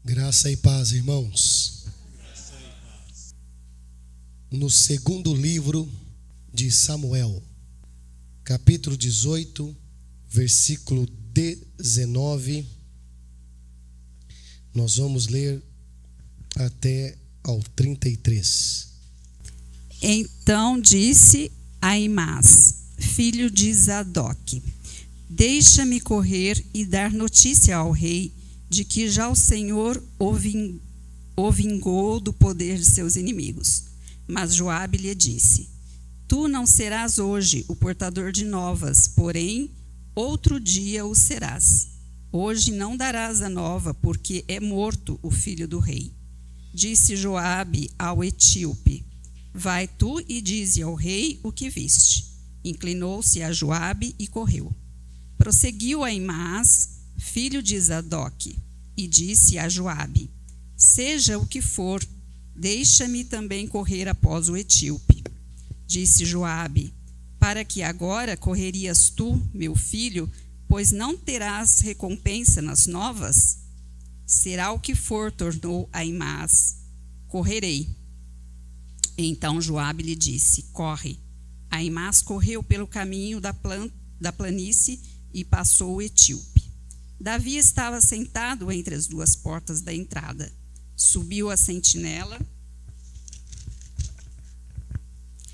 Graça e paz, irmãos. No segundo livro de Samuel, capítulo 18, versículo 19, nós vamos ler até ao 33. Então disse Aimás, filho de Zadok: deixa-me correr e dar notícia ao rei de que já o Senhor o vingou do poder de seus inimigos. Mas Joabe lhe disse: tu não serás hoje o portador de novas, porém outro dia o serás. Hoje não darás a nova, porque é morto o filho do rei. Disse Joabe ao etíope: vai tu e dize ao rei o que viste. Inclinou-se a Joabe e correu. Prosseguiu Aimás, filho de Zadok, e disse a Joabe: seja o que for, deixa-me também correr após o etíope. Disse Joabe: para que agora correrias tu, meu filho, pois não terás recompensa nas novas? Será o que for, tornou Aimás, correrei. Então Joabe lhe disse: corre. Aimás correu pelo caminho da planície e passou o etíope. Davi estava sentado entre as duas portas da entrada. Subiu a sentinela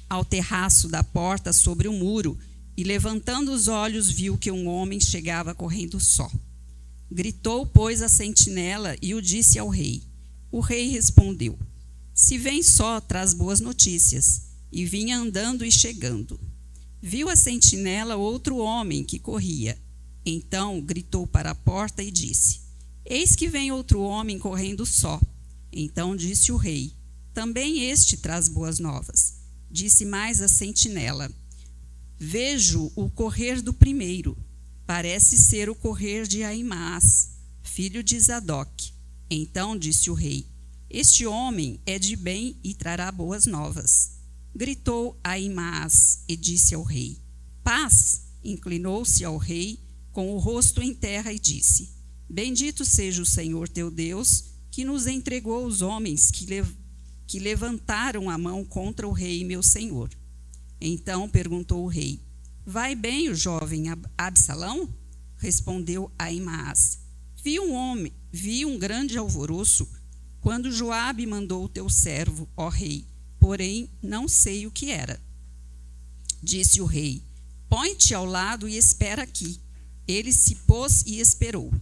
ao terraço da porta sobre o muro e, levantando os olhos, viu que um homem chegava correndo só. Gritou, pois, a sentinela e o disse ao rei. O rei respondeu: se vem só, traz boas notícias. E vinha andando e chegando. Viu a sentinela outro homem que corria. Então gritou para a porta e disse: eis que vem outro homem correndo só. Então disse o rei: também este traz boas novas. Disse mais a sentinela: vejo o correr do primeiro. Parece ser o correr de Aimás, filho de Zadok. Então disse o rei: este homem é de bem e trará boas novas. Gritou Aimás e disse ao rei: paz. Inclinou-se ao rei com o rosto em terra e disse: bendito seja o Senhor teu Deus, que nos entregou os homens que levantaram a mão contra o rei meu senhor. Então perguntou o rei: vai bem o jovem Absalão? Respondeu Aimás: vi um grande alvoroço quando Joabe mandou o teu servo, ó rei, porém não sei o que era. Disse o rei: põe-te ao lado e espera aqui. Ele se pôs e esperou.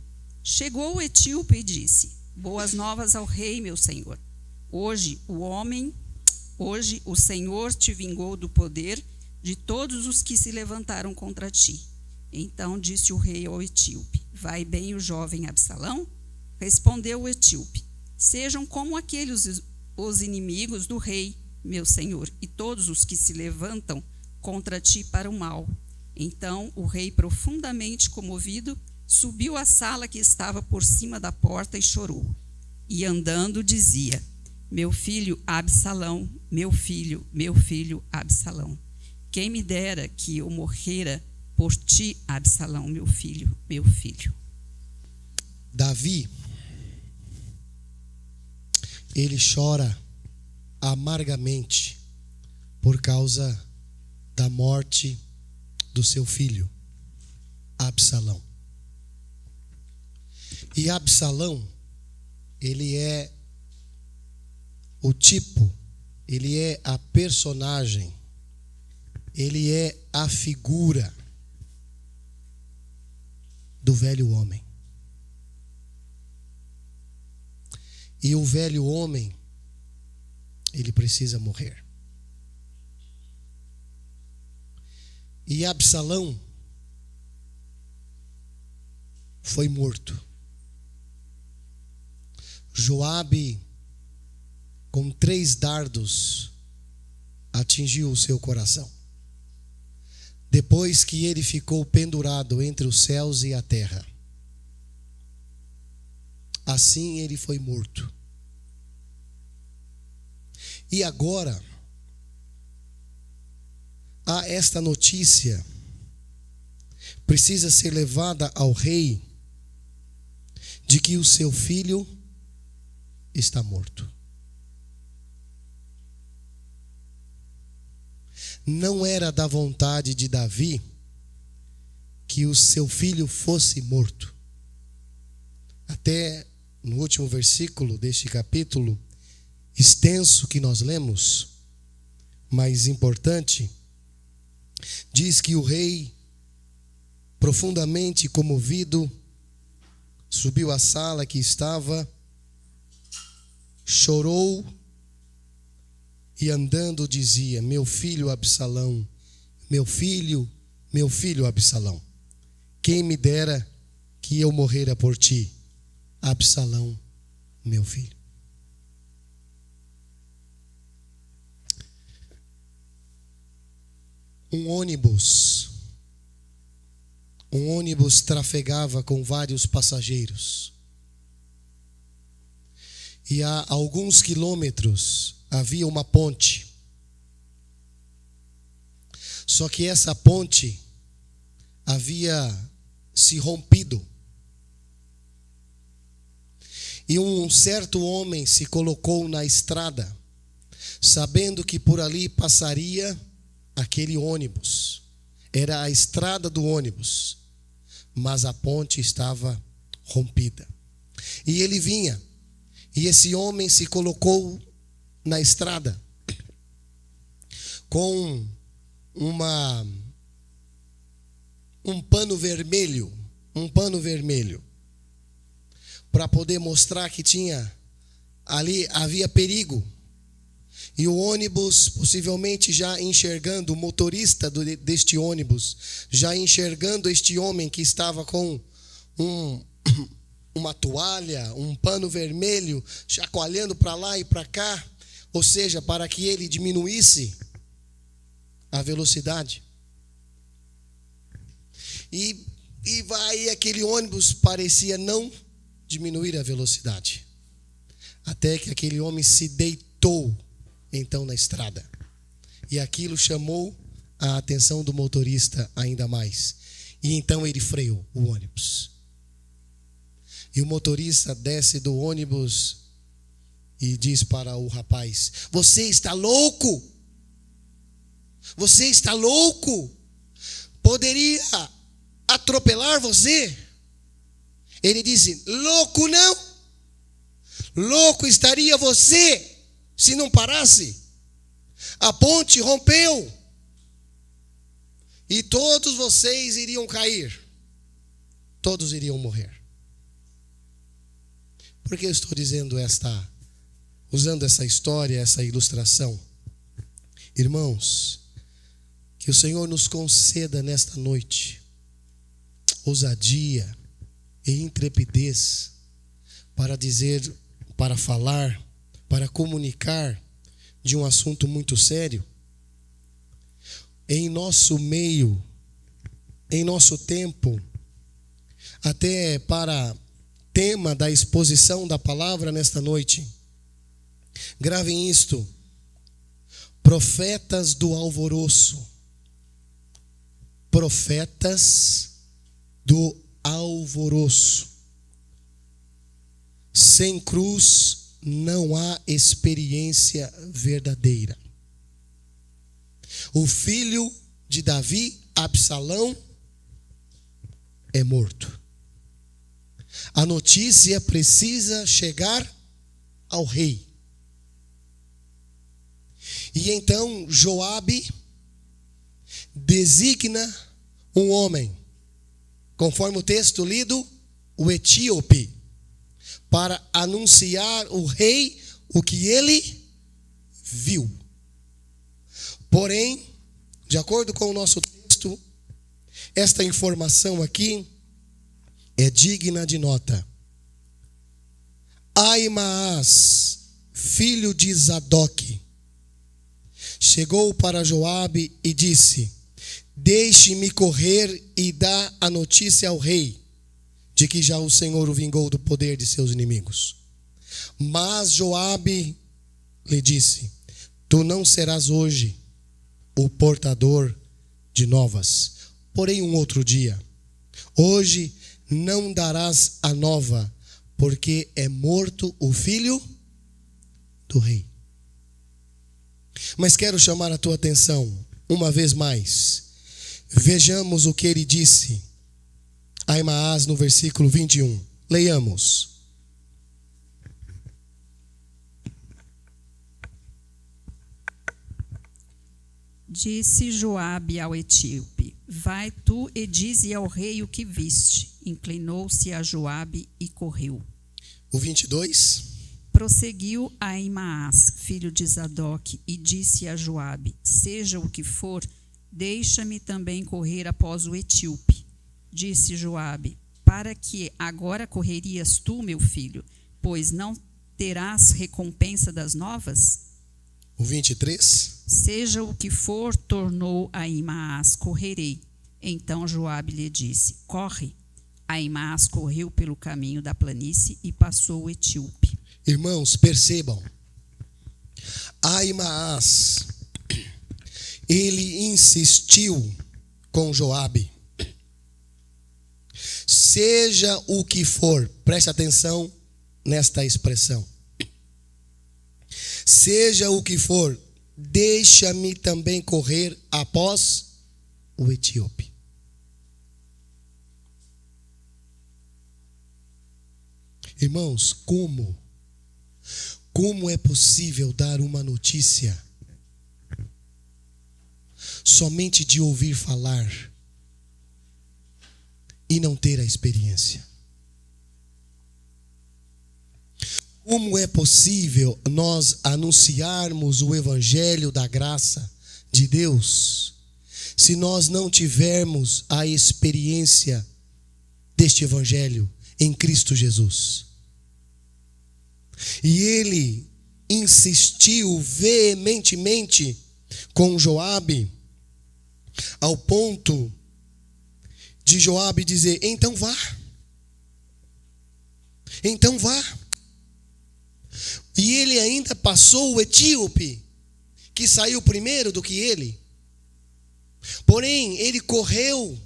Chegou o etíope e disse: boas novas ao rei, meu senhor. Hoje o Senhor te vingou do poder de todos os que se levantaram contra ti. Então disse o rei ao etíope: vai bem o jovem Absalão? Respondeu o etíope: sejam como aqueles os inimigos do rei, meu senhor, e todos os que se levantam contra ti para o mal. Então o rei, profundamente comovido, subiu à sala que estava por cima da porta e chorou. E andando dizia: meu filho Absalão, meu filho Absalão. Quem me dera que eu morrera por ti, Absalão, meu filho, meu filho. Davi, ele chora amargamente por causa da morte do seu filho, Absalão. E Absalão, ele é o tipo, ele é a personagem, ele é a figura do velho homem. E o velho homem, ele precisa morrer. E Absalão foi morto. Joabe, com 3 dardos, atingiu o seu coração. Depois que ele ficou pendurado entre os céus e a terra, assim ele foi morto. E agora, há esta notícia, precisa ser levada ao rei, de que o seu filho está morto. Não era da vontade de Davi que o seu filho fosse morto. Até no último versículo deste capítulo extenso que nós lemos, mas importante, diz que o rei, profundamente comovido, subiu à sala que estava, chorou e andando dizia: meu filho Absalão, meu filho Absalão, quem me dera que eu morrera por ti, Absalão, meu filho. Um ônibus trafegava com vários passageiros. E a alguns quilômetros havia uma ponte. Só que essa ponte havia se rompido. E um certo homem se colocou na estrada, sabendo que por ali passaria aquele ônibus. Era a estrada do ônibus, mas a ponte estava rompida. E ele vinha, e esse homem se colocou na estrada com um pano vermelho, para poder mostrar que ali havia perigo. E o ônibus, possivelmente já enxergando, o motorista deste ônibus, já enxergando este homem que estava com uma toalha, um pano vermelho, chacoalhando para lá e para cá, ou seja, para que ele diminuísse a velocidade. E aquele ônibus parecia não diminuir a velocidade, até que aquele homem se deitou então na estrada, e aquilo chamou a atenção do motorista ainda mais, e então ele freou o ônibus, e o motorista desce do ônibus e diz para o rapaz: você está louco? Você está louco? Poderia atropelar você? Ele disse: louco não, louco estaria você se não parasse. A ponte rompeu e todos vocês iriam cair, todos iriam morrer. Por que eu estou usando essa história, essa ilustração? Irmãos, que o Senhor nos conceda nesta noite ousadia e intrepidez para dizer, para falar, para comunicar de um assunto muito sério. Em nosso meio, em nosso tempo, até para tema da exposição da palavra nesta noite, gravem isto: profetas do alvoroço. Profetas do alvoroço. Sem cruz não há experiência verdadeira. O filho de Davi, Absalão, é morto. A notícia precisa chegar ao rei. E então Joabe designa um homem, conforme o texto lido, o etíope, para anunciar ao rei o que ele viu. Porém, de acordo com o nosso texto, esta informação aqui é digna de nota. Aimaas, filho de Zadoque, chegou para Joabe e disse: deixe-me correr e dar a notícia ao rei de que já o Senhor o vingou do poder de seus inimigos. Mas Joabe lhe disse: tu não serás hoje o portador de novas, porém um outro dia. Hoje não darás a nova, porque é morto o filho do rei. Mas quero chamar a tua atenção uma vez mais. Vejamos o que ele disse a Aimaas no versículo 21. Leiamos. Disse Joabe ao etíope: vai tu e dize ao rei o que viste. Inclinou-se a Joabe e correu. O 22. Prosseguiu Aimaas, filho de Zadoque, e disse a Joabe: seja o que for, deixa-me também correr após o etíope. Disse Joabe: para que agora correrias tu, meu filho, pois não terás recompensa das novas? O 23. Seja o que for, tornou Aimaas, correrei. Então Joabe lhe disse: corre. Aimaas correu pelo caminho da planície e passou o etíope. Irmãos, percebam. Aimaas, ele insistiu com Joabe. Seja o que for, preste atenção nesta expressão. Seja o que for, deixa-me também correr após o etíope. Irmãos, como é possível dar uma notícia somente de ouvir falar e não ter a experiência? Como é possível nós anunciarmos o evangelho da graça de Deus se nós não tivermos a experiência deste evangelho em Cristo Jesus? E ele insistiu veementemente com Joabe, ao ponto de Joabe dizer: então vá. Então vá. E ele ainda passou o etíope, que saiu primeiro do que ele. Porém, ele correu.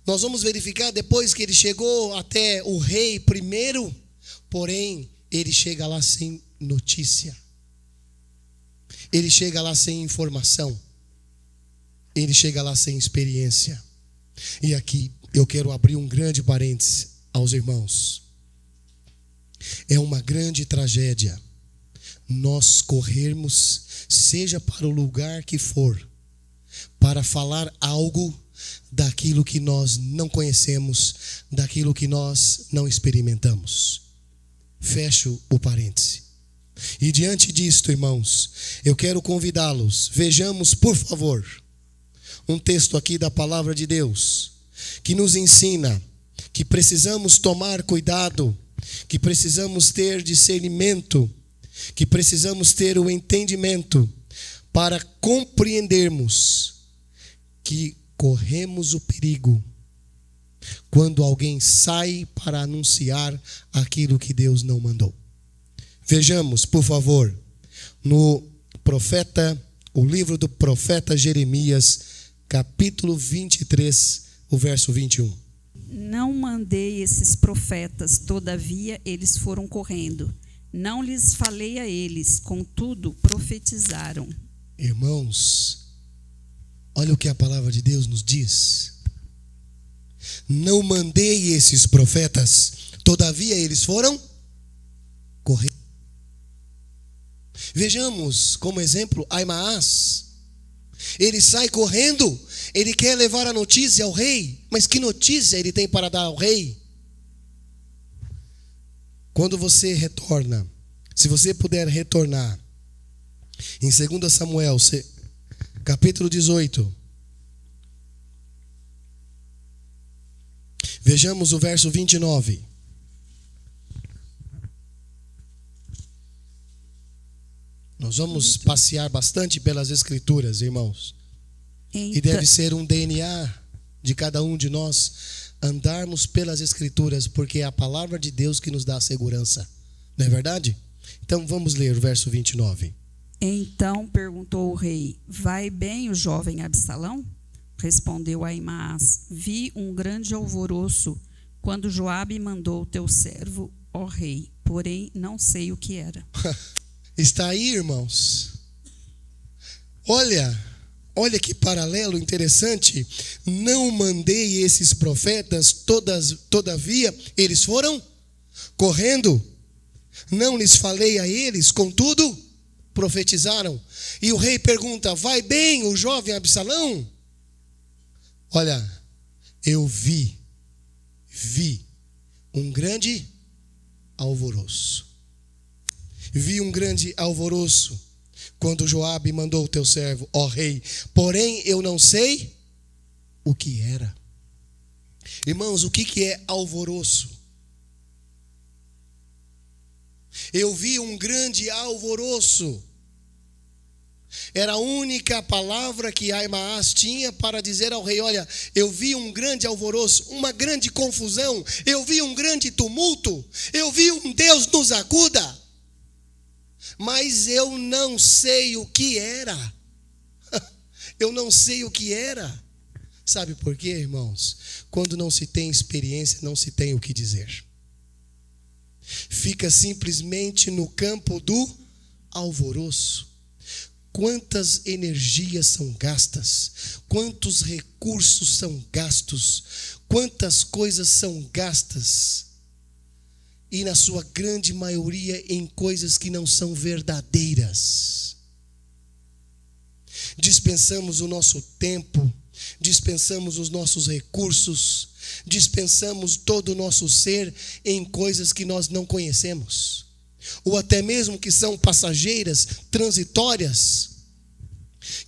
Nós vamos verificar depois que ele chegou até o rei primeiro. Porém, ele chega lá sem notícia. Ele chega lá sem informação. Ele chega lá sem experiência. E aqui eu quero abrir um grande parêntese aos irmãos. É uma grande tragédia nós corrermos, seja para o lugar que for, para falar algo daquilo que nós não conhecemos, daquilo que nós não experimentamos. Fecho o parêntese. E diante disto, irmãos, eu quero convidá-los, vejamos, por favor, um texto aqui da palavra de Deus, que nos ensina que precisamos tomar cuidado, que precisamos ter discernimento, que precisamos ter o entendimento para compreendermos que corremos o perigo quando alguém sai para anunciar aquilo que Deus não mandou. Vejamos, por favor, no o livro do profeta Jeremias, capítulo 23, o verso 21. Não mandei esses profetas, todavia eles foram correndo. Não lhes falei a eles, contudo profetizaram. Irmãos, olha o que a palavra de Deus nos diz. Não mandei esses profetas, todavia eles foram correndo. Vejamos como exemplo Aimaas. Ele sai correndo, ele quer levar a notícia ao rei, mas que notícia ele tem para dar ao rei? Quando você retorna, se você puder retornar, em 2 Samuel, capítulo 18, vejamos o verso 29. Nós vamos passear bastante pelas Escrituras, irmãos. E deve ser um DNA de cada um de nós andarmos pelas Escrituras, porque é a palavra de Deus que nos dá a segurança. Não é verdade? Então vamos ler o verso 29. Então perguntou o rei: vai bem o jovem Absalão? Respondeu Aimaas: vi um grande alvoroço quando Joabe mandou o teu servo, ó rei, porém não sei o que era. Está aí, irmãos. Olha que paralelo interessante. Não mandei esses profetas, todavia eles foram correndo. Não lhes falei a eles, contudo, profetizaram. E o rei pergunta: vai bem o jovem Absalão? Olha, eu vi um grande alvoroço. Vi um grande alvoroço quando Joabe mandou o teu servo, ó rei, porém eu não sei o que era. Irmãos, o que é alvoroço? Eu vi um grande alvoroço. Era a única palavra que Aimaas tinha para dizer ao rei: olha, eu vi um grande alvoroço, uma grande confusão, eu vi um grande tumulto, eu vi um Deus nos acuda, mas eu não sei o que era. Eu não sei o que era. Sabe por quê, irmãos? Quando não se tem experiência, não se tem o que dizer. Fica simplesmente no campo do alvoroço. Quantas energias são gastas, quantos recursos são gastos, quantas coisas são gastas, e na sua grande maioria em coisas que não são verdadeiras. Dispensamos o nosso tempo, dispensamos os nossos recursos, dispensamos todo o nosso ser em coisas que nós não conhecemos, ou até mesmo que são passageiras, transitórias,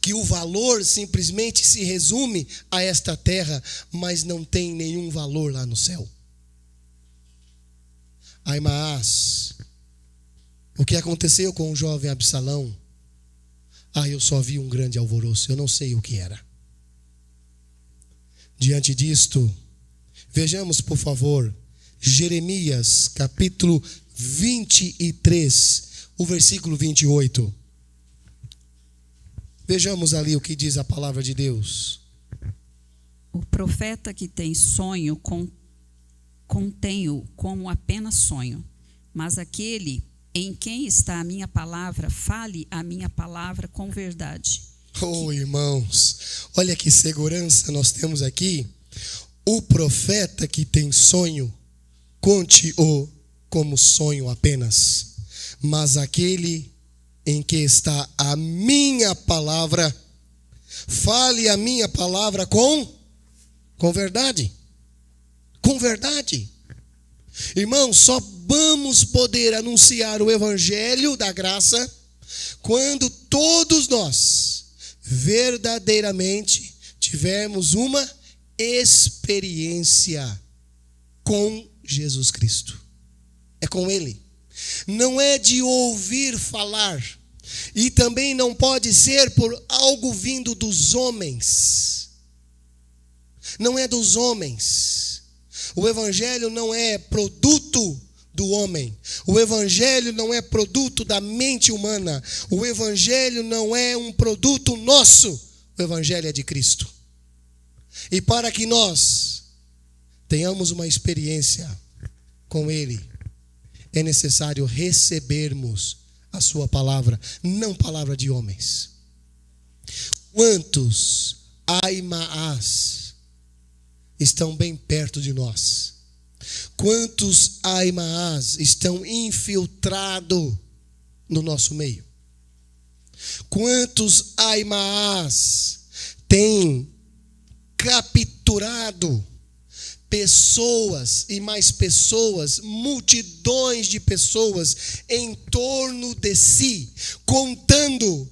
que o valor simplesmente se resume a esta terra, mas não tem nenhum valor lá no céu. Aimaas, o que aconteceu com o jovem Absalão? Eu só vi um grande alvoroço, eu não sei o que era. Diante disto, vejamos por favor, Jeremias capítulo 23, o versículo 28. Vejamos ali o que diz a palavra de Deus. O profeta que tem sonho, contém-o como apenas sonho. Mas aquele em quem está a minha palavra, fale a minha palavra com verdade. Oh, irmãos, olha que segurança nós temos aqui. O profeta que tem sonho, conte-o como sonho apenas. Mas aquele em que está a minha palavra, fale a minha palavra com verdade. Com verdade. Irmãos, só vamos poder anunciar o evangelho da graça quando todos nós verdadeiramente tivermos uma experiência com Jesus Cristo. É com Ele. Não é de ouvir falar. E também não pode ser por algo vindo dos homens. Não é dos homens. O evangelho não é produto do homem. O evangelho não é produto da mente humana. O evangelho não é um produto nosso. O evangelho é de Cristo. E para que nós tenhamos uma experiência com Ele, é necessário recebermos a sua palavra, não palavra de homens. Quantos Aimaas estão bem perto de nós? Quantos Aimaas estão infiltrados no nosso meio? Quantos Aimaas têm capturado pessoas e mais pessoas, multidões de pessoas em torno de si, contando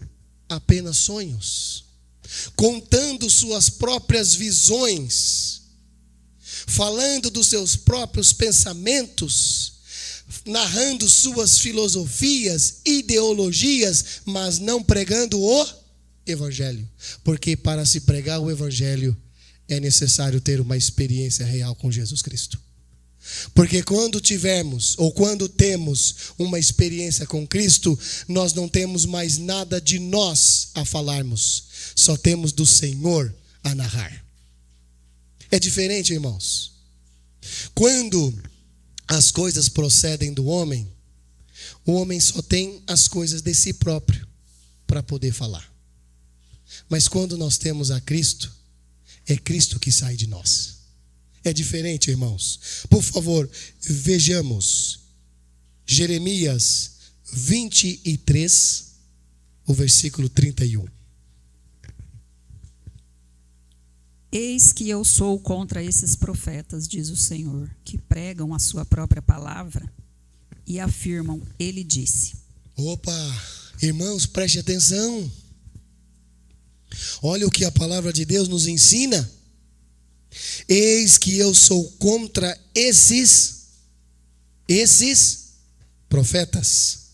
apenas sonhos, contando suas próprias visões, falando dos seus próprios pensamentos, narrando suas filosofias, ideologias, mas não pregando o evangelho. Porque para se pregar o evangelho é necessário ter uma experiência real com Jesus Cristo. Porque quando tivermos, ou quando temos uma experiência com Cristo, nós não temos mais nada de nós a falarmos, só temos do Senhor a narrar. É diferente, irmãos. Quando as coisas procedem do homem, O homem só tem as coisas de si próprio para poder falar. Mas quando nós temos a Cristo, é Cristo que sai de nós. É diferente, irmãos. Por favor, vejamos Jeremias 23, o versículo 31. Eis que eu sou contra esses profetas, diz o Senhor, que pregam a sua própria palavra e afirmam, ele disse. Opa, irmãos, preste atenção. Olha o que a palavra de Deus nos ensina. Eis que eu sou contra esses profetas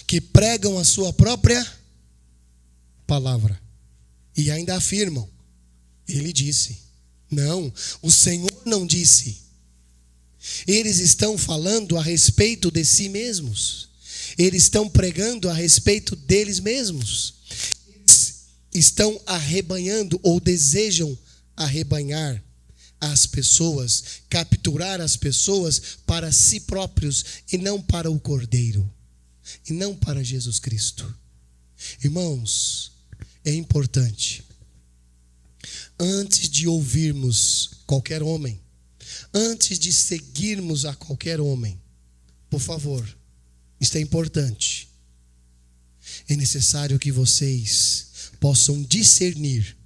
que pregam a sua própria palavra e ainda afirmam, ele disse. Não, o Senhor não disse. Eles estão falando a respeito de si mesmos. Eles estão pregando a respeito deles mesmos. Eles estão arrebanhando ou desejam arrebanhar as pessoas, capturar as pessoas para si próprios e não para o Cordeiro, e não para Jesus Cristo. Irmãos, é importante, antes de ouvirmos qualquer homem, antes de seguirmos a qualquer homem, por favor, isto é importante. É necessário que vocês possam discernir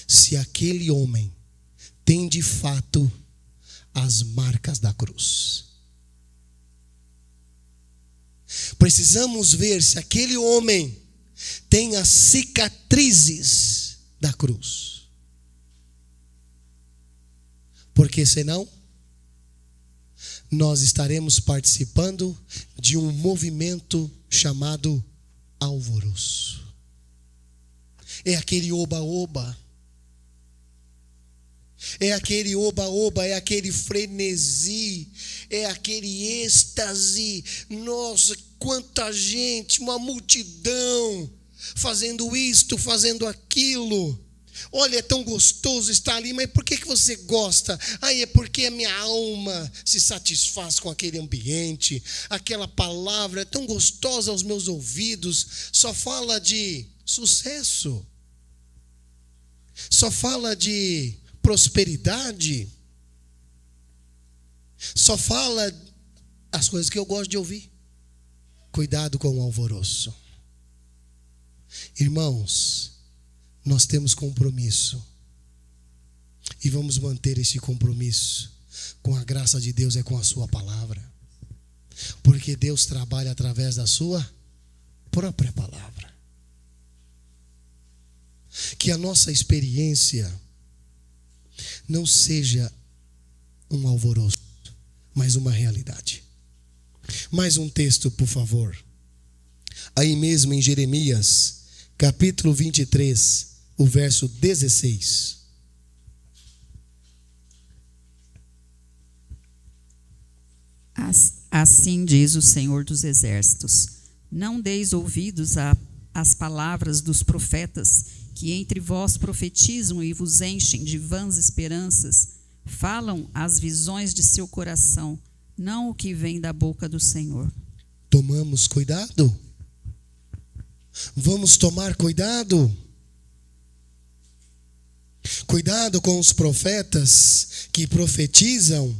se aquele homem tem de fato as marcas da cruz. Precisamos ver se aquele homem tem as cicatrizes da cruz. Porque senão, nós estaremos participando de um movimento chamado alvoroço. É aquele oba-oba. É aquele oba-oba, é aquele frenesi, é aquele êxtase. Nossa, quanta gente, uma multidão, fazendo isto, fazendo aquilo. Olha, é tão gostoso estar ali, mas por que você gosta? É porque a minha alma se satisfaz com aquele ambiente. Aquela palavra é tão gostosa aos meus ouvidos. Só fala de sucesso. Só fala de prosperidade. Só fala as coisas que eu gosto de ouvir. Cuidado com o alvoroço. Irmãos, nós temos compromisso. E vamos manter esse compromisso. Com a graça de Deus, é com a sua palavra. Porque Deus trabalha através da sua própria palavra. Que a nossa experiência não seja um alvoroço, mas uma realidade. Mais um texto, por favor. Aí mesmo em Jeremias, capítulo 23, o verso 16. Assim diz o Senhor dos Exércitos: não deis ouvidos às palavras dos profetas, que entre vós profetizam e vos enchem de vãs esperanças, falam as visões de seu coração, não o que vem da boca do Senhor. Tomamos cuidado. Vamos tomar cuidado. Cuidado com os profetas que profetizam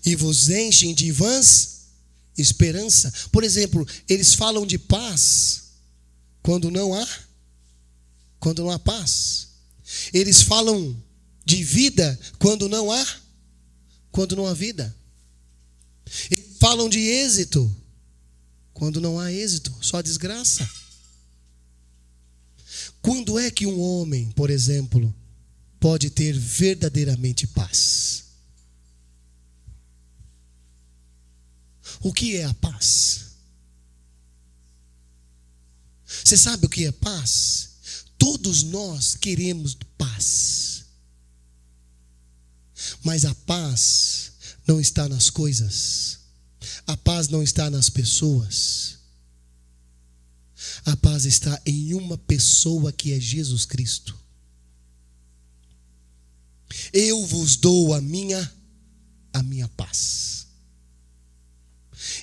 e vos enchem de vãs esperança. Por exemplo, eles falam de paz quando não há paz. Eles falam de vida quando não há vida. Eles falam de êxito quando não há êxito, só desgraça. Quando é que um homem, por exemplo, pode ter verdadeiramente paz? O que é a paz? Você sabe o que é paz? Todos nós queremos paz. Mas a paz não está nas coisas. A paz não está nas pessoas. A paz está em uma pessoa, que é Jesus Cristo. Eu vos dou a minha paz.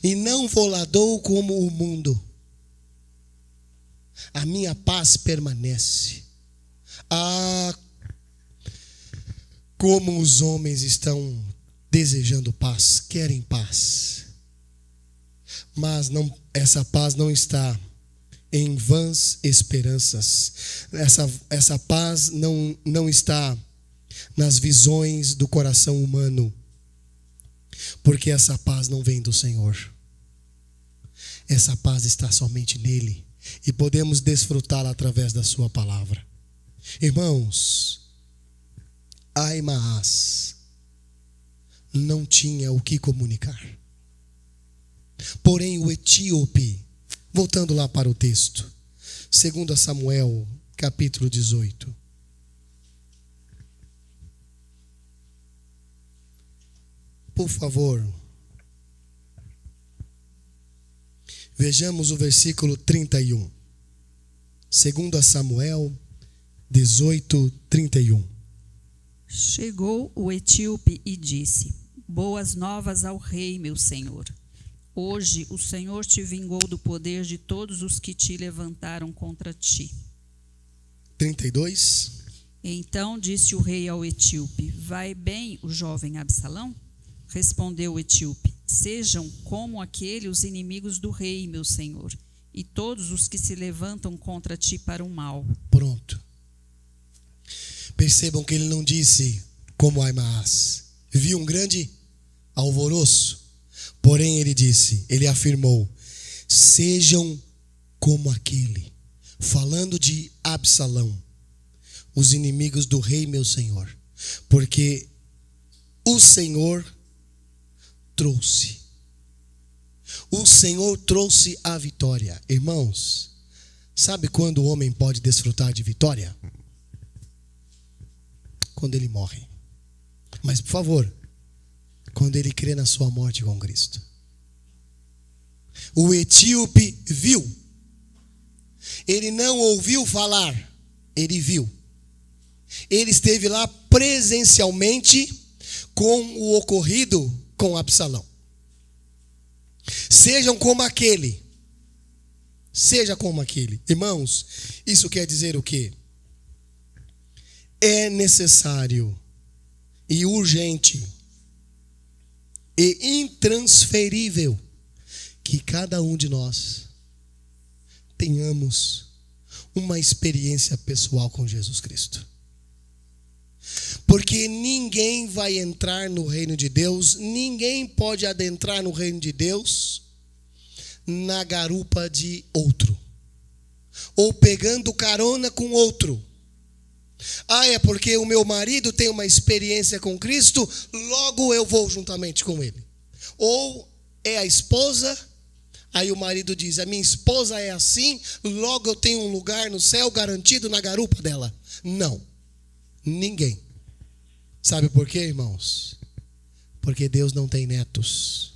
e não vou-la dou como o mundo. A minha paz permanece. Ah, como os homens estão desejando paz, querem paz. Mas não, essa paz não está em vãs esperanças. Essa paz não está nas visões do coração humano. Porque essa paz não vem do Senhor. Essa paz está somente nele. E podemos desfrutá-la através da sua palavra. Irmãos, Ahimaás não tinha o que comunicar. Porém o etíope, voltando lá para o texto, 2 Samuel, capítulo 18. Por favor, vejamos o versículo 31. 2 Samuel 18, 31. Chegou o etíope e disse: Boas novas ao rei, meu senhor. Hoje o Senhor te vingou do poder de todos os que te levantaram contra ti. 32. Então disse o rei ao etíope: Vai bem o jovem Absalão? Respondeu o etíope: Sejam como aquele os inimigos do rei, meu senhor, e todos os que se levantam contra ti para o mal. Pronto. Percebam que ele não disse como Ahimaás. Viu um grande alvoroço. Porém ele afirmou: sejam como aquele. Falando de Absalão, os inimigos do rei, meu senhor. Porque o Senhor trouxe. O Senhor trouxe a vitória. Irmãos, sabe quando o homem pode desfrutar de vitória? Quando ele morre. Mas, por favor, quando ele crê na sua morte com Cristo. O etíope viu. Ele não ouviu falar, ele viu. Ele esteve lá presencialmente com o ocorrido com Absalão. Sejam como aquele. Seja como aquele. Irmãos, isso quer dizer o quê? É necessário e urgente e intransferível que cada um de nós tenhamos uma experiência pessoal com Jesus Cristo. Porque ninguém vai entrar no reino de Deus, ninguém pode adentrar no reino de Deus na garupa de outro, ou pegando carona com outro. Ah, é porque o meu marido tem uma experiência com Cristo, logo eu vou juntamente com ele. Ou é a esposa, aí o marido diz: a minha esposa é assim, logo eu tenho um lugar no céu garantido na garupa dela. Não, ninguém. Sabe por quê, irmãos? Porque Deus não tem netos.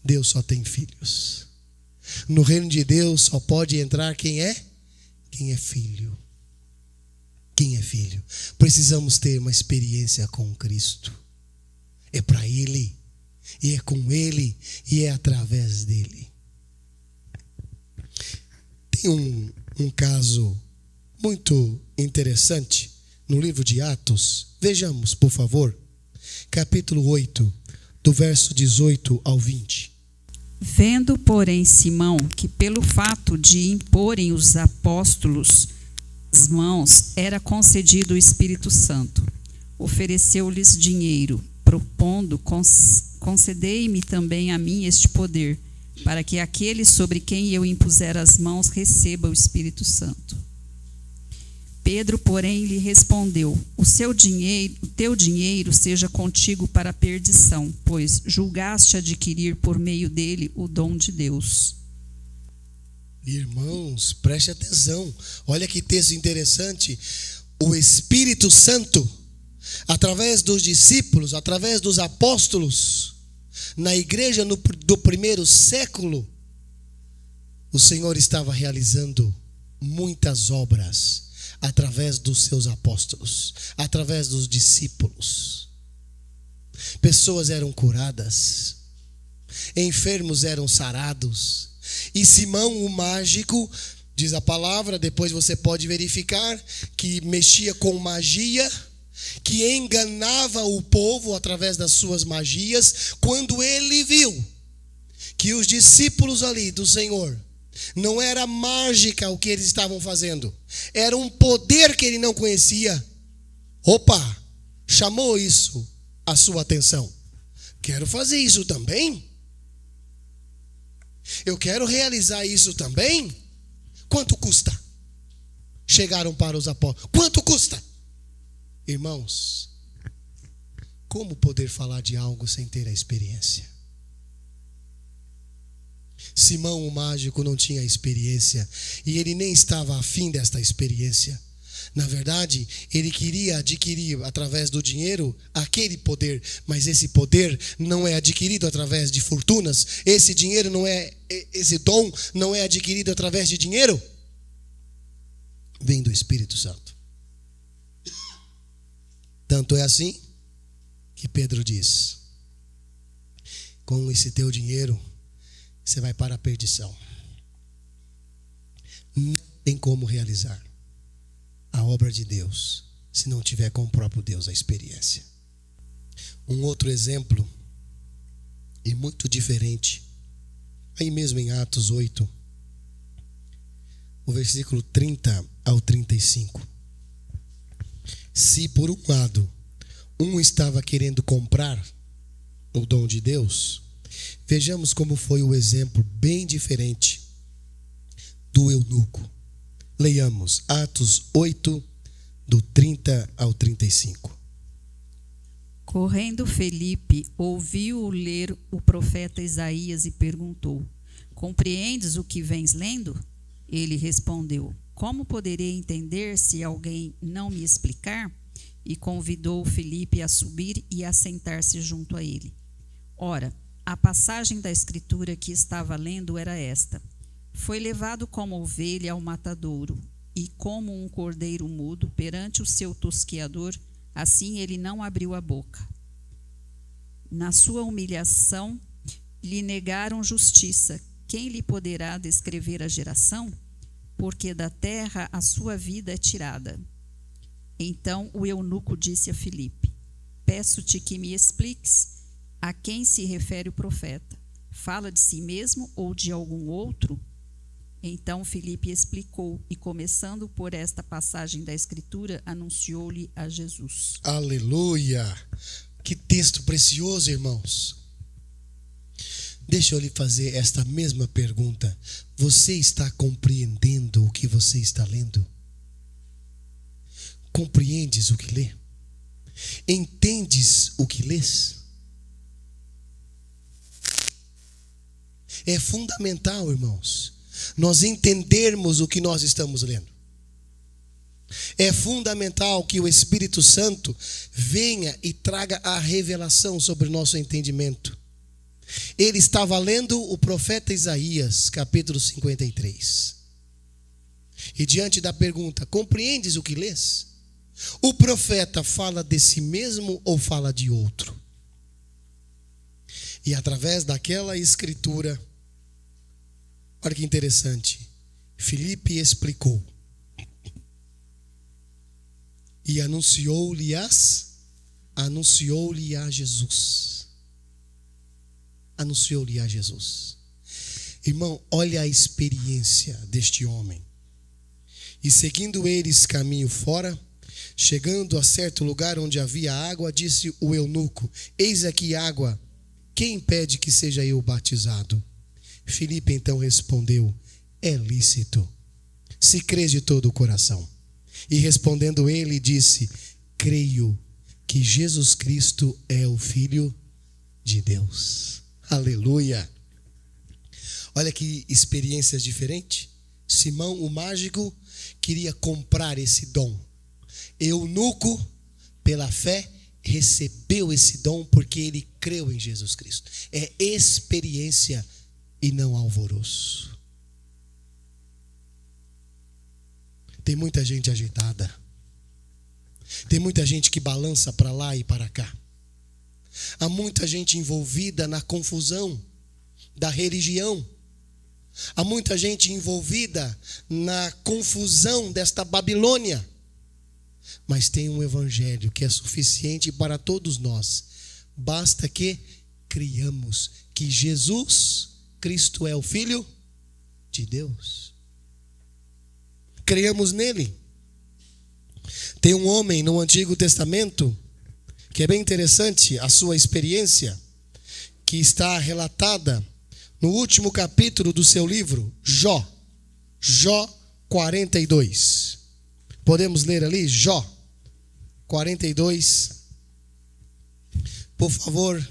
Deus só tem filhos. No reino de Deus só pode entrar quem é filho. Quem é filho? Precisamos ter uma experiência com Cristo. É para Ele, e é com Ele, e é através dele. Tem um caso muito interessante no livro de Atos. Vejamos, por favor, capítulo 8, do verso 18 ao 20. Vendo, porém, Simão que pelo fato de imporem os apóstolos as mãos era concedido o Espírito Santo, ofereceu-lhes dinheiro, propondo: concedei-me também a mim este poder, para que aquele sobre quem eu impuser as mãos receba o Espírito Santo. Pedro, porém, lhe respondeu: o teu dinheiro seja contigo para a perdição, pois julgaste adquirir por meio dele o dom de Deus. Irmãos, preste atenção. Olha que texto interessante. O Espírito Santo, através dos discípulos, através dos apóstolos, na igreja do primeiro século, o Senhor estava realizando muitas obras através dos seus apóstolos, através dos discípulos. Pessoas eram curadas, enfermos eram sarados. E Simão, o mágico, diz a palavra, depois você pode verificar, que mexia com magia, que enganava o povo através das suas magias. Quando ele viu que os discípulos ali do Senhor, não era mágica o que eles estavam fazendo, era um poder que ele não conhecia. Opa, chamou isso a sua atenção. Quero fazer isso também? Eu quero realizar isso também? Quanto custa? Chegaram para os apóstolos. Quanto custa? Irmãos, como poder falar de algo sem ter a experiência? Simão, o mágico, não tinha experiência e ele nem estava afim desta experiência. Na verdade, ele queria adquirir através do dinheiro aquele poder, mas esse poder não é adquirido através de fortunas. Esse dom não é adquirido através de dinheiro. Vem do Espírito Santo. Tanto é assim que Pedro diz: com esse teu dinheiro você vai para a perdição. Não tem como realizar a obra de Deus se não tiver com o próprio Deus a experiência. Um outro exemplo, e muito diferente, aí mesmo em Atos 8, o versículo 30 ao 35. Se por um lado um estava querendo comprar o dom de Deus, vejamos como foi o exemplo bem diferente do eunuco. Leiamos Atos 8, do 30 ao 35. Correndo Felipe, ouviu-o ler o profeta Isaías e perguntou: compreendes o que vens lendo? Ele respondeu: como poderei entender se alguém não me explicar? E convidou Felipe a subir e a sentar-se junto a ele. Ora, a passagem da escritura que estava lendo era esta: foi levado como ovelha ao matadouro, e como um cordeiro mudo perante o seu tosqueador, assim ele não abriu a boca. Na sua humilhação lhe negaram justiça. Quem lhe poderá descrever a geração? Porque da terra a sua vida é tirada. Então o eunuco disse a Filipe: peço-te que me expliques a quem se refere o profeta. Fala de si mesmo ou de algum outro? Então Filipe explicou, e começando por esta passagem da Escritura, anunciou-lhe a Jesus. Aleluia! Que texto precioso, irmãos. Deixa eu lhe fazer esta mesma pergunta. Você está compreendendo o que você está lendo? Compreendes o que lê? Entendes o que lês? É fundamental, irmãos, nós entendermos o que nós estamos lendo. É fundamental que o Espírito Santo venha e traga a revelação sobre o nosso entendimento. Ele estava lendo o profeta Isaías, capítulo 53. E diante da pergunta: compreendes o que lês? O profeta fala de si mesmo ou fala de outro? E através daquela escritura, olha que interessante, Filipe explicou e anunciou-lhe a Jesus. Anunciou-lhe a Jesus. Irmão, olha a experiência deste homem. E seguindo eles caminho fora, chegando a certo lugar onde havia água, disse o eunuco: eis aqui água, quem impede que seja eu batizado? Filipe então respondeu: é lícito, se crês de todo o coração. E respondendo ele, disse: creio que Jesus Cristo é o Filho de Deus. Aleluia! Olha que experiências diferentes. Simão, o mágico, queria comprar esse dom. Eunuco, pela fé, recebeu esse dom porque ele creu em Jesus Cristo. É experiência e não alvoroço. Tem muita gente agitada. Tem muita gente que balança para lá e para cá. Há muita gente envolvida na confusão da religião. Há muita gente envolvida na confusão desta Babilônia. Mas tem um evangelho que é suficiente para todos nós. Basta que criamos que Jesus Cristo é o Filho de Deus. Criamos nele. Tem um homem no Antigo Testamento que é bem interessante a sua experiência, que está relatada no último capítulo do seu livro, Jó 42. Podemos ler ali, Jó 42. Por favor,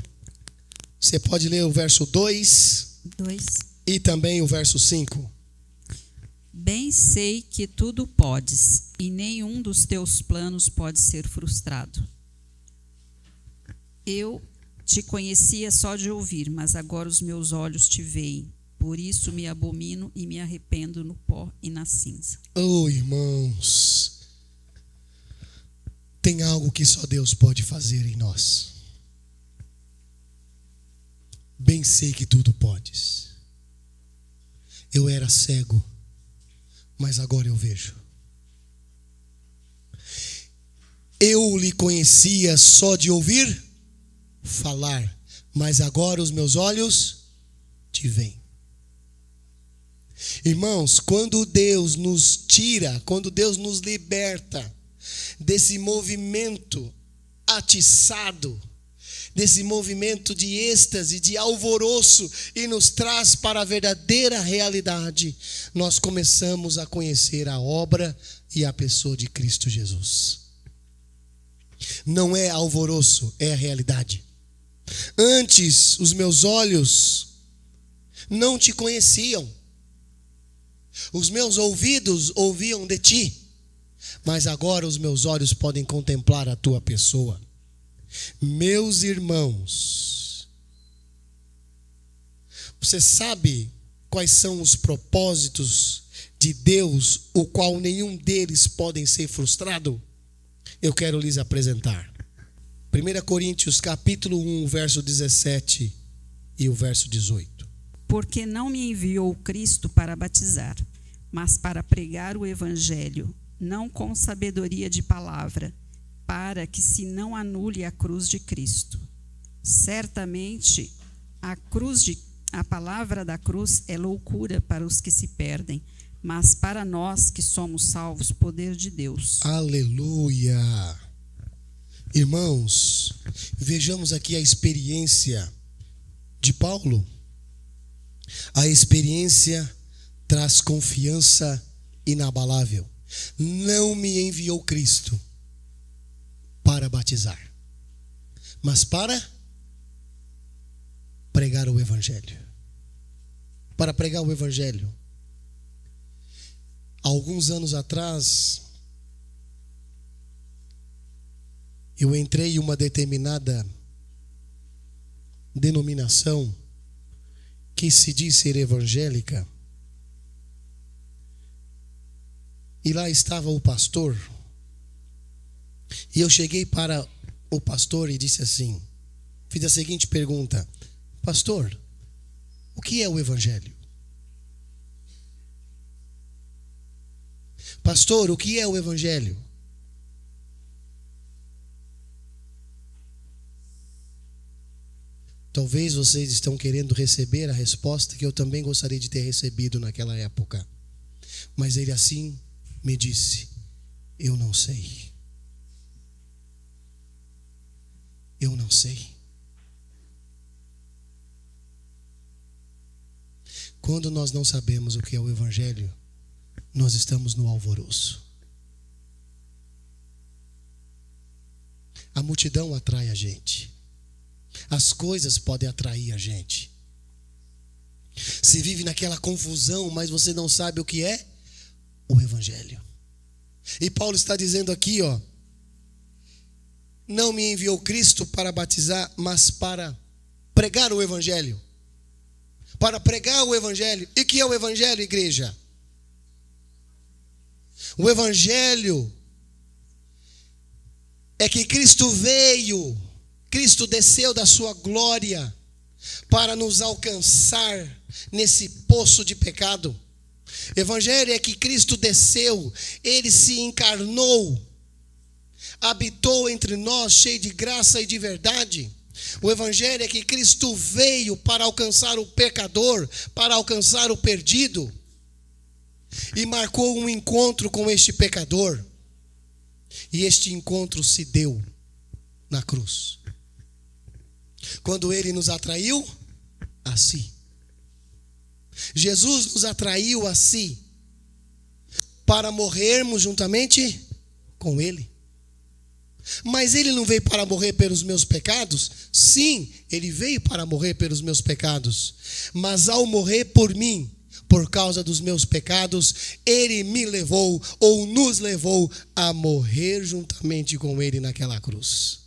você pode ler o verso 2 e também o verso 5. Bem sei que tudo podes, e nenhum dos teus planos pode ser frustrado. Eu te conhecia só de ouvir, mas agora os meus olhos te veem. Por isso me abomino e me arrependo no pó e na cinza. Oh, irmãos, tem algo que só Deus pode fazer em nós. Bem sei que tudo podes. Eu era cego, mas agora eu vejo. Eu lhe conhecia só de ouvir falar, mas agora os meus olhos te veem. Irmãos, quando Deus nos tira, quando Deus nos liberta desse movimento atiçado, desse movimento de êxtase, de alvoroço, e nos traz para a verdadeira realidade, nós começamos a conhecer a obra e a pessoa de Cristo Jesus. Não é alvoroço, é a realidade. Antes, os meus olhos não te conheciam. Os meus ouvidos ouviam de ti. Mas agora os meus olhos podem contemplar a tua pessoa. Meus irmãos, você sabe quais são os propósitos de Deus, o qual nenhum deles podem ser frustrado? Eu quero lhes apresentar. 1 Coríntios capítulo 1, verso 17 e o verso 18. Porque não me enviou Cristo para batizar, mas para pregar o evangelho, não com sabedoria de palavra, para que se não anule a cruz de Cristo. Certamente a palavra da cruz é loucura para os que se perdem, mas para nós que somos salvos, poder de Deus. Aleluia! Irmãos, vejamos aqui a experiência de Paulo. A experiência traz confiança inabalável. Não me enviou Cristo para batizar, mas para pregar o evangelho. Para pregar o evangelho. Alguns anos atrás, eu entrei em uma determinada denominação que se diz ser evangélica. E lá estava o pastor. E eu cheguei para o pastor e disse assim, fiz a seguinte pergunta: pastor, o que é o evangelho? Pastor, o que é o evangelho? Talvez vocês estão querendo receber a resposta que eu também gostaria de ter recebido naquela época. Mas ele assim me disse: eu não sei. Eu não sei. Quando nós não sabemos o que é o evangelho, nós estamos no alvoroço. A multidão atrai a gente. As coisas podem atrair a gente. Você vive naquela confusão, mas você não sabe o que é o evangelho. E Paulo está dizendo aqui, não me enviou Cristo para batizar, mas para pregar o evangelho. Para pregar o evangelho. E que é o evangelho, igreja? O evangelho é que Cristo veio, Cristo desceu da sua glória para nos alcançar nesse poço de pecado. Evangelho é que Cristo desceu, Ele se encarnou, habitou entre nós, cheio de graça e de verdade. O Evangelho é que Cristo veio para alcançar o pecador, para alcançar o perdido, e marcou um encontro com este pecador. E este encontro se deu na cruz, quando Ele nos atraiu a si. Jesus nos atraiu a si para morrermos juntamente com Ele. Mas Ele não veio para morrer pelos meus pecados? Sim, Ele veio para morrer pelos meus pecados. Mas ao morrer por mim, por causa dos meus pecados, Ele me levou, ou nos levou, a morrer juntamente com Ele naquela cruz.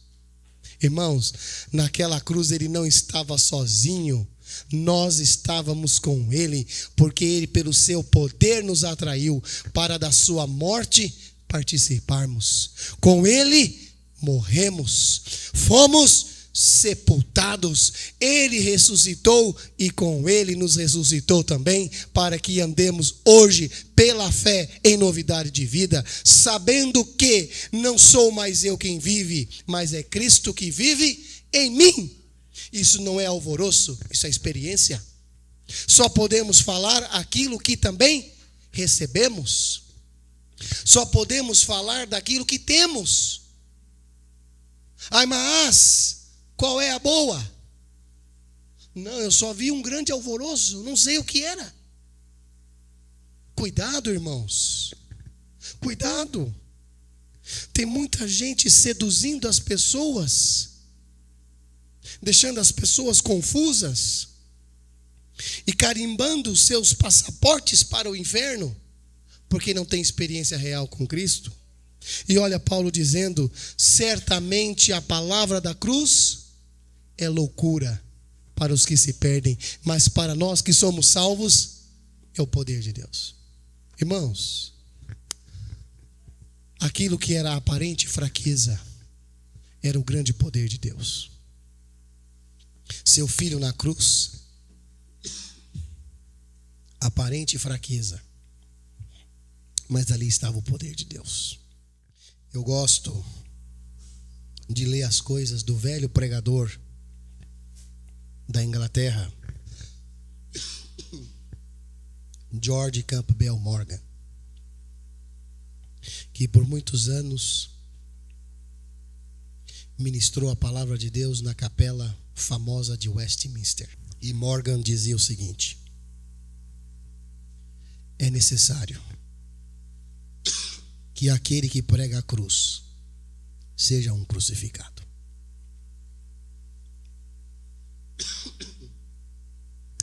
Irmãos, naquela cruz Ele não estava sozinho. Nós estávamos com Ele, porque Ele, pelo seu poder, nos atraiu para da sua morte participarmos. Com Ele morremos, fomos sepultados, Ele ressuscitou e com Ele nos ressuscitou também, para que andemos hoje pela fé em novidade de vida, sabendo que não sou mais eu quem vive, mas é Cristo que vive em mim. Isso não é alvoroço, isso é experiência. Só podemos falar aquilo que também recebemos. Só podemos falar daquilo que temos. Ai, mas qual é a boa? Não, eu só vi um grande alvoroço, não sei o que era. Cuidado, irmãos. Cuidado. Tem muita gente seduzindo as pessoas, deixando as pessoas confusas e carimbando seus passaportes para o inferno, porque não tem experiência real com Cristo. E olha Paulo dizendo: certamente a palavra da cruz é loucura para os que se perdem, mas para nós que somos salvos é o poder de Deus. Irmãos, aquilo que era aparente fraqueza era o grande poder de Deus. Seu filho na cruz, aparente fraqueza, mas ali estava o poder de Deus. Eu gosto de ler as coisas do velho pregador da Inglaterra, George Campbell Morgan, que por muitos anos ministrou a palavra de Deus na capela famosa de Westminster. E Morgan dizia o seguinte: é necessário que aquele que prega a cruz seja um crucificado.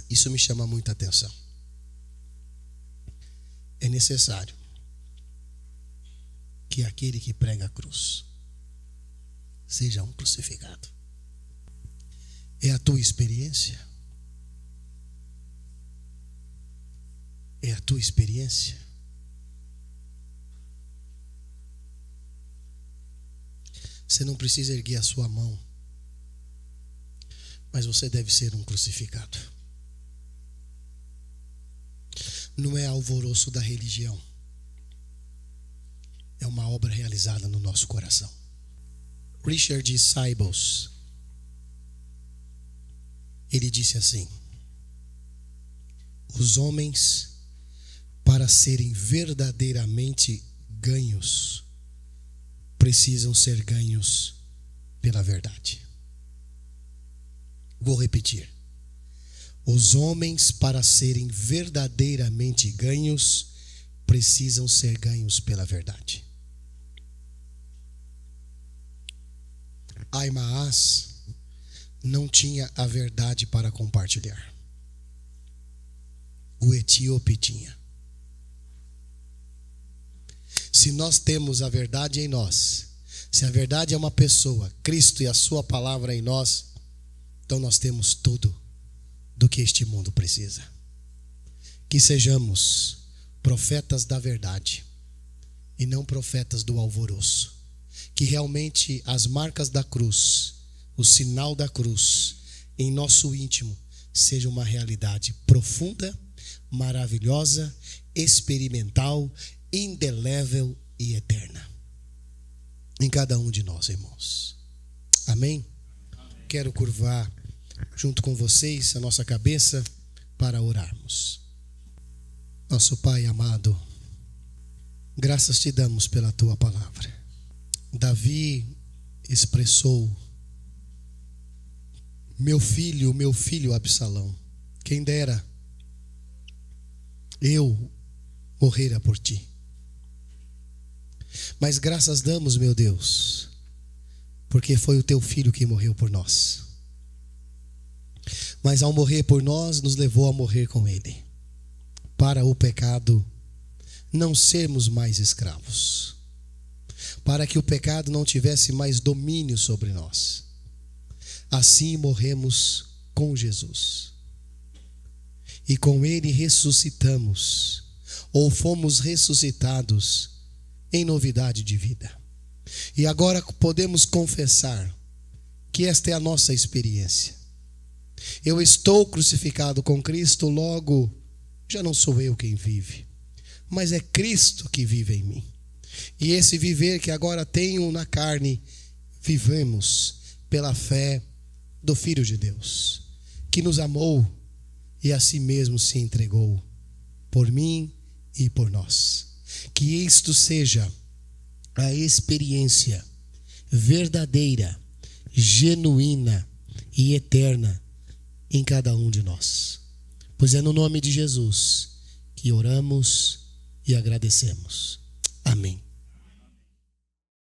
Isso me chama muita atenção. É necessário que aquele que prega a cruz seja um crucificado. É a tua experiência? É a tua experiência? Você não precisa erguer a sua mão, mas você deve ser um crucificado. Não é alvoroço da religião, é uma obra realizada no nosso coração. Richard Sybels, ele disse assim: os homens, para serem verdadeiramente ganhos, precisam ser ganhos pela verdade. Vou repetir. Os homens, para serem verdadeiramente ganhos, precisam ser ganhos pela verdade. Aimaas não tinha a verdade para compartilhar. O etíope tinha. Se nós temos a verdade em nós, se a verdade é uma pessoa, Cristo e a sua palavra em nós, então nós temos tudo do que este mundo precisa. Que sejamos profetas da verdade e não profetas do alvoroço. Que realmente as marcas da cruz, o sinal da cruz em nosso íntimo seja uma realidade profunda, maravilhosa, experimental, indelével e eterna em cada um de nós, irmãos. Amém? Quero curvar junto com vocês a nossa cabeça para orarmos. Nosso Pai amado, graças te damos pela tua palavra. Davi expressou: meu filho Absalão, quem dera eu morrera por ti. Mas graças damos, meu Deus, porque foi o teu filho que morreu por nós. Mas ao morrer por nós, nos levou a morrer com ele, para o pecado não sermos mais escravos, para que o pecado não tivesse mais domínio sobre nós. Assim morremos com Jesus, e com ele ressuscitamos, ou fomos ressuscitados em novidade de vida. E agora podemos confessar que esta é a nossa experiência. Eu estou crucificado com Cristo, logo já não sou eu quem vive, mas é Cristo que vive em mim. E esse viver que agora tenho na carne, vivemos pela fé do Filho de Deus, que nos amou e a si mesmo se entregou por mim e por nós. Que isto seja a experiência verdadeira, genuína e eterna em cada um de nós. Pois é no nome de Jesus que oramos e agradecemos. Amém.